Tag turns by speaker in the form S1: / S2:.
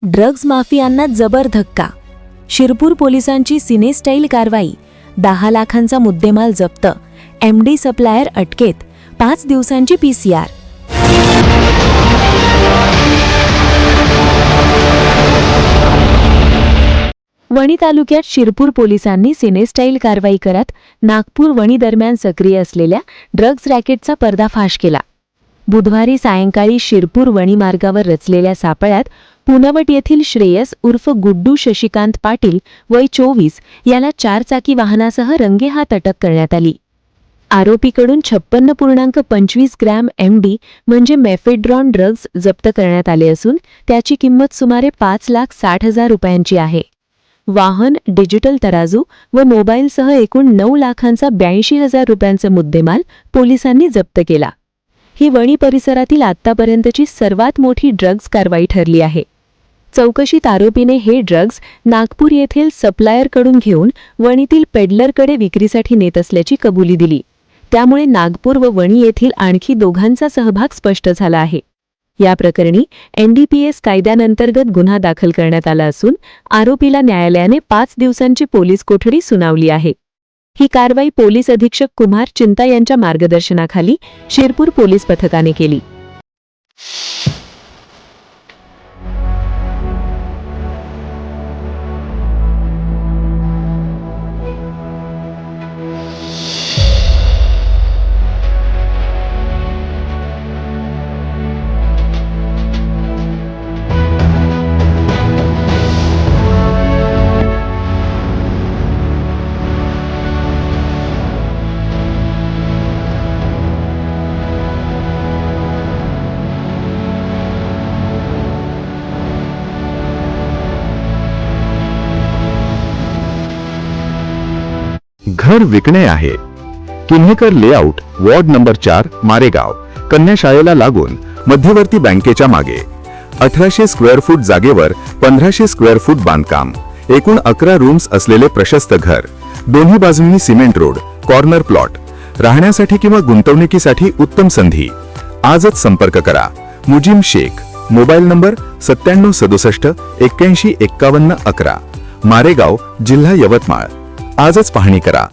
S1: Drugs माफियांना जबर धक्का. शिरपूर पोलिसांची सिनेस्टाईल कारवाई. 10 लाखांचा मुद्देमाल जप्त. एमडी सप्लायर अटकेत. 5 दिवसांची PCR. वणी तालुक्यात शिरपूर पोलिसांनी सिनेस्टाईल कारवाई करत नागपूर वणी दरम्यान सक्रिय असलेल्या ड्रग्ज रॅकेटचा पर्दाफाश केला. बुधवारी सायंकाळी शिरपूर वणी मार्गावर रचलेल्या सापळ्यात पुनवट येथील श्रेयस उर्फ गुड्डू शशिकांत पाटील वय 24 याला 4 चाकी वाहनासह रंगेहात अटक करण्यात आली. आरोपीकडून 56.25 ग्रॅम MD म्हणजे मेफेड्रॉन ड्रग्ज जप्त करण्यात आले असून त्याची किंमत सुमारे 5,60,000 रुपयांची आहे. वाहन, डिजिटल तराजू व मोबाईलसह एकूण 9 लाखांचा 82,000 रुपयांचा मुद्देमाल पोलिसांनी जप्त केला. ही वणी परिसरातील आत्तापर्यंतची सर्वात मोठी ड्रग्ज कारवाई ठरली आहे. चौकशीत आरोपीने हे ड्रग्ज नागपूर येथील सप्लायरकडून घेऊन वणीतील पेडलरकडे विक्रीसाठी नेत असल्याची कबुली दिली. त्यामुळे नागपूर व वणी येथील आणखी दोघांचा सहभाग स्पष्ट झाला आहे. या प्रकरणी NDPS कायद्याअंतर्गत गुन्हा दाखल करण्यात आला असून आरोपीला न्यायालयाने 5 दिवसांची पोलीस कोठडी सुनावली आहे. ही कारवाई पोलीस अधीक्षक कुमार चिंता यांच्या मार्गदर्शनाखाली शिरपूर पोलीस पथकाने केली.
S2: घर विकणे आहे. किन्हेकर लेआउट, वॉर्ड नंबर 4, मारेगाव, कन्या शाळेला लागून मध्यवर्ती बँकेच्या मागे. 1800 स्क्वेअर फूट जागेवर 1500 स्क्वेअर फूट बांधकाम. एकूण 11 रूम्स असलेले प्रशस्त घर. दोन्ही बाजूंनी सिमेंट रोड. Corner plot. राहण्यासाठी किंवा गुंतवणुकीसाठी उत्तम संधी. आजच संपर्क करा. मुजीम शेख. Mobile number 9767 81 51 11. मारेगाव, जिल्हा यवतमाळ. आजच पाहणी करा.